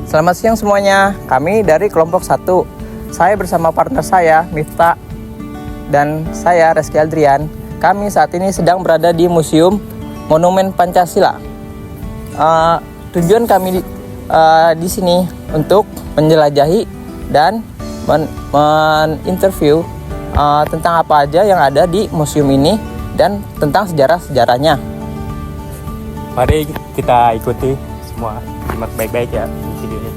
Selamat siang semuanya, kami dari kelompok 1. Saya bersama partner saya, Miftah, dan saya, Reski Aldrian. Kami saat ini sedang berada di Museum Monumen Pancasila. Tujuan kami di sini untuk menjelajahi dan menginterview tentang apa aja yang ada di museum ini dan tentang sejarah-sejarahnya. Mari kita ikuti semua, simak baik-baik ya video ini.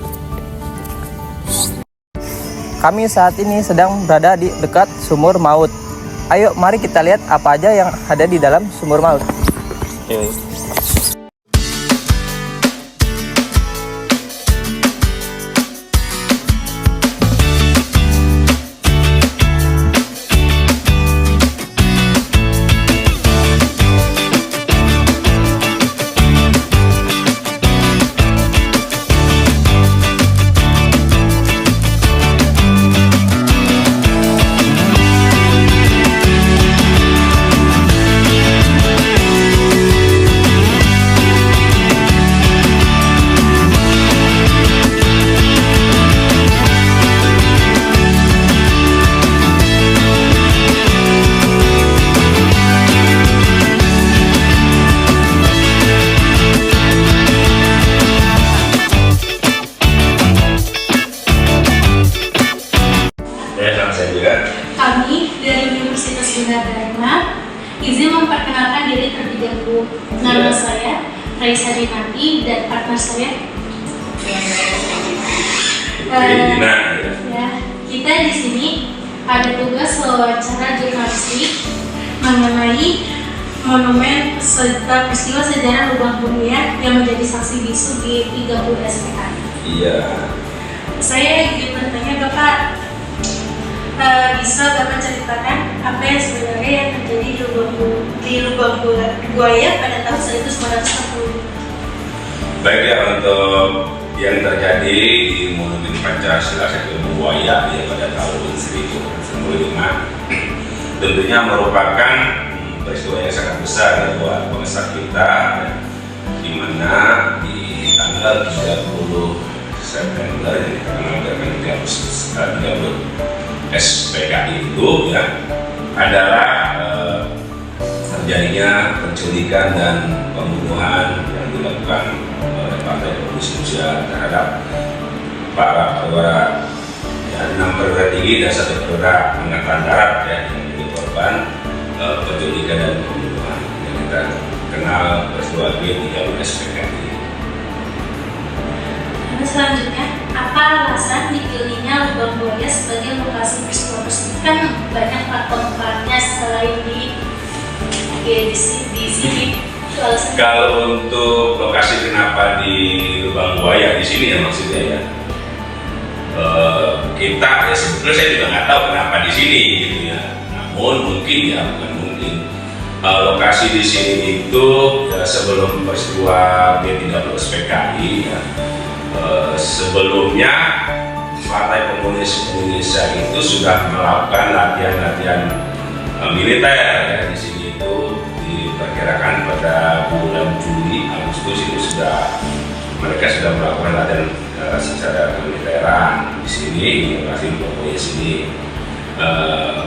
Kami saat ini sedang berada di dekat sumur maut. Ayo, mari kita lihat apa aja yang ada di dalam sumur maut. Kami dari Universitas Bina Dharma izin memperkenalkan diri terlebih dahulu. Nama saya Raisa Rinati dan partner saya kita di sini ada tugas wawancara jurnalistik mengenai monumen serta peristiwa sejarah Lubang Buaya yang menjadi saksi bisu di 30 SPKI. Iya. Saya ingin bertanya Bapak, bisa Bapak ceritakan apa yang sebenarnya yang terjadi di Lubang Buaya pada tahun 1940? Baik ya, untuk yang terjadi di Monumen Pancasila Lubang Buaya ya pada tahun 1945 tentunya merupakan peristiwa yang sangat besar ya buat bangsa kita, di mana di tanggal 30 September yang kita kenal dengan 30 SPKI itu ya adalah terjadinya penculikan dan pembunuhan yang dilakukan oleh Partai Komunis Indonesia terhadap para perwira ya, 6 perwira tinggi dan 1 perwira angkatan darat ya, yang menjadi korban penculikan dan pembunuhan yang kita kenal peristiwa G30 SPKI. Selanjutnya, apa alasan dipilihnya Lubang Buaya sebagai lokasi peristiwa tersebut? Kan banyak faktor-faktornya selain di sini. Kalau untuk lokasi kenapa di Lubang Buaya di sini ya maksudnya ya, kita ya sebetulnya saya juga nggak tahu kenapa di sini gitu ya. Namun mungkin ya bukan mungkin lokasi di sini itu ya sebelum peristiwa G30 SPKI ya. Sebelumnya Partai Komunis Indonesia itu sudah melakukan latihan-latihan militer ya, di sini itu diperkirakan pada bulan Juli Agustus itu mereka sudah melakukan latihan secara militeran di sini di lokasi Lubang sini.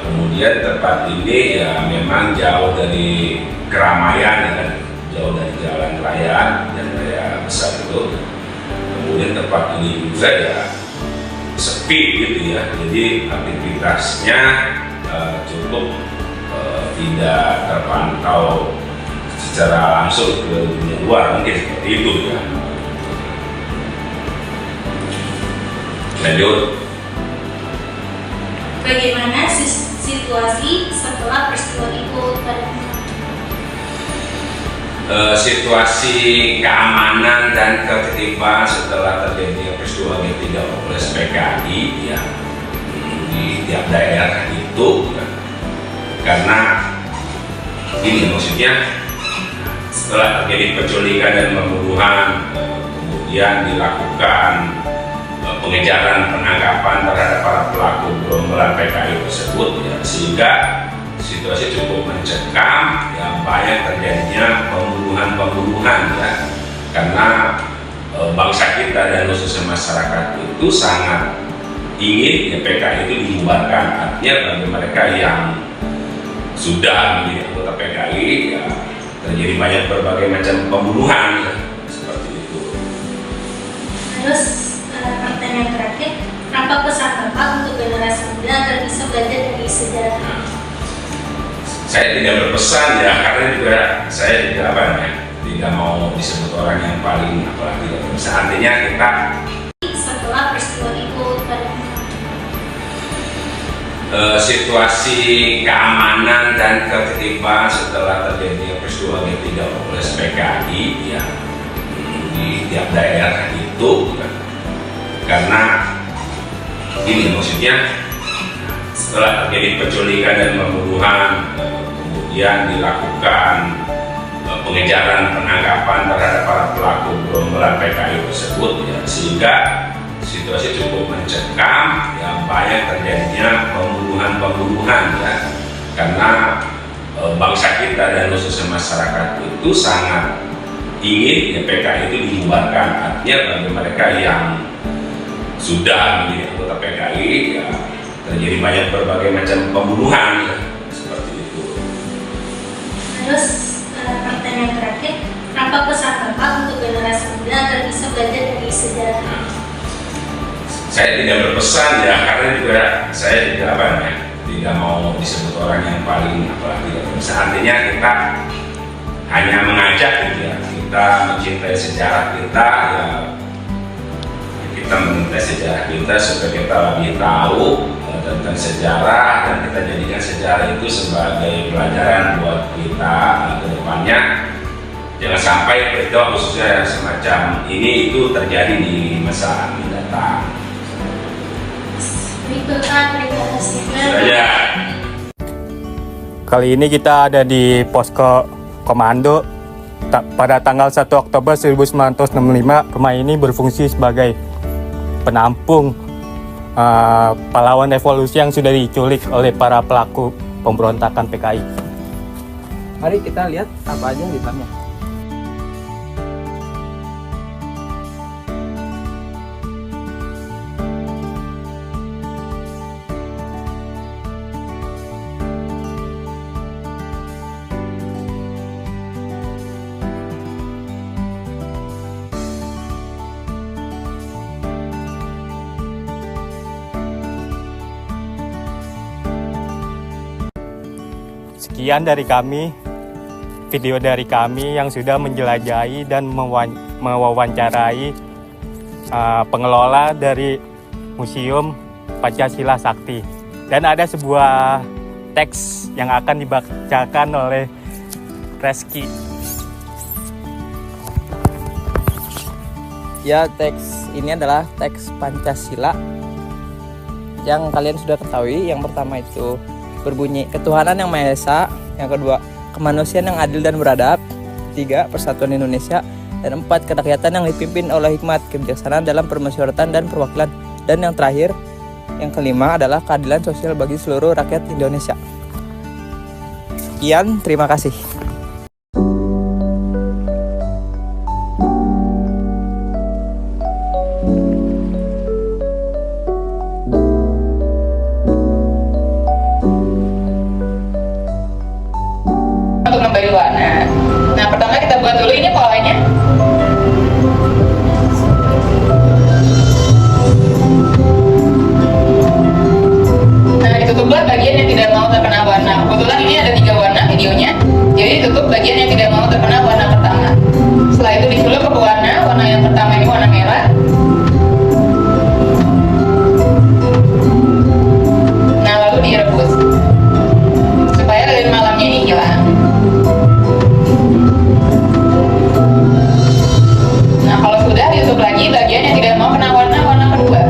Kemudian tempat ini ya memang jauh dari keramaian ya kan, jauh dari jalan raya dan raya besar itu. Kemudian tempat ini juga ya sepi gitu ya, jadi aktivitasnya cukup tidak terpantau secara langsung ke dunia luar, mungkin seperti itu ya. Lanjut. Bagaimana situasi setelah peristiwa itu terjadi? Situasi keamanan dan ketertiban setelah terjadinya peristiwa G30 SPKI ya, di tiap daerah itu ya. Karena ini maksudnya setelah terjadi penculikan dan pembunuhan kemudian dilakukan pengejaran penangkapan terhadap para pelaku gerombolan PKI tersebut ya, sehingga situasi cukup mencekam, ya banyak terjadinya pembunuhan ya, karena bangsa kita dan khususnya masyarakat itu sangat ingin ya PKI itu dibubarkan. Artinya bagi mereka yang sudah menjadi anggota PKI ya terjadi banyak berbagai macam pembunuhan ya, seperti itu. Terus pertanyaan terakhir, apa pesan Bapak untuk generasi muda agar bisa belajar dari sejarah? Saya tidak berpesan ya, karena juga saya tidak tidak mau disebut orang yang paling apalagi tidak berpesan. Artinya kita Setelah peristiwa itu situasi keamanan dan ketertiban setelah terjadinya peristiwa G3 oleh PKI ya di tiap daerah itu ya. Karena ini maksudnya setelah terjadi penculikan dan pembunuhan kemudian dilakukan pengejaran penangkapan terhadap para pelaku gerombolan PKI tersebut ya, sehingga situasi cukup mencekam ya, banyak terjadinya pembunuhan ya, karena bangsa kita dan khususnya masyarakat itu sangat ingin ya, PKI itu dibubarkan. Artinya bagi mereka yang sudah menjadi anggota PKI ya terjadi banyak berbagai macam pembunuhan ya, seperti itu. Terus pertanyaan terakhir, apa pesan Bapak untuk generasi muda agar bisa belajar dari sejarah? Saya tidak berpesan ya, karena juga saya juga tidak mau disebut orang yang paling apalagi tidak berpesan. Artinya kita hanya mengajak gitu ya, kita mencintai sejarah kita ya, kita mencintai sejarah kita supaya kita lebih tahu tentang sejarah dan kita jadikan sejarah itu sebagai pelajaran buat kita ke depannya. Jangan sampai peristiwa khususnya semacam ini itu terjadi di masa mendatang. Ya. Kali ini kita ada di posko komando. Pada tanggal 1 Oktober 1965, rumah ini berfungsi sebagai penampung pahlawan revolusi yang sudah diculik oleh para pelaku pemberontakan PKI. Mari kita lihat apa aja di dalamnya. Sekian dari kami, video dari kami yang sudah menjelajahi dan mewawancarai pengelola dari Museum Pancasila Sakti. Dan ada sebuah teks yang akan dibacakan oleh Reski. Ya, teks ini adalah teks Pancasila yang kalian sudah ketahui. Yang pertama itu berbunyi ketuhanan yang Maha Esa, yang kedua kemanusiaan yang adil dan beradab, 3 persatuan Indonesia, dan 4 kerakyatan yang dipimpin oleh hikmat kebijaksanaan dalam permusyawaratan dan perwakilan, dan yang terakhir yang kelima adalah keadilan sosial bagi seluruh rakyat Indonesia. Sekian, terima kasih. Untuk memberi warna. Nah, pertama kita buat dulu ini polanya. Nah, ditutuplah bagian yang tidak mau terkena warna. Kebetulan ini ada 3 warna videonya, jadi tutup bagian yang tidak mau terkena warna pertama. Setelah itu disulut ke warna yang pertama ini warna merah. Nah, lalu direbus supaya lilin malamnya ini hilang. Nah, kalau sudah ditutup lagi bagian yang tidak mau kena warna kedua.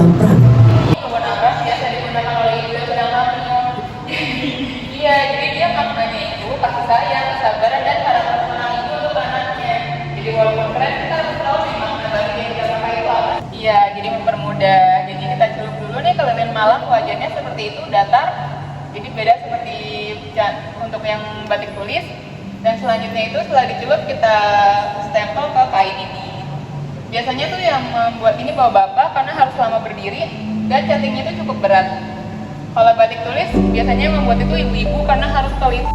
Lampran. Kebenaran biasa digunakan oleh ibu yang sedang hamil. Iya, jadi dia maknanya itu kasih sayang, kesabaran dan harapan seorang ibu untuk anaknya. Jadi walaupun keren, kita harus tahu nih makna balik yang kita pakai itu apa. Iya, jadi mempermudah. Jadi kita celup dulu nih, kalau lilin malam wajahnya seperti itu, datar. Jadi beda seperti untuk yang batik tulis. Dan selanjutnya itu setelah dicelup kita stempel ke kain ini. Biasanya tuh yang membuat ini bapak-bapak karena harus lama berdiri dan cuttingnya itu cukup berat. Kalau batik tulis biasanya yang membuat itu ibu-ibu karena harus pelit.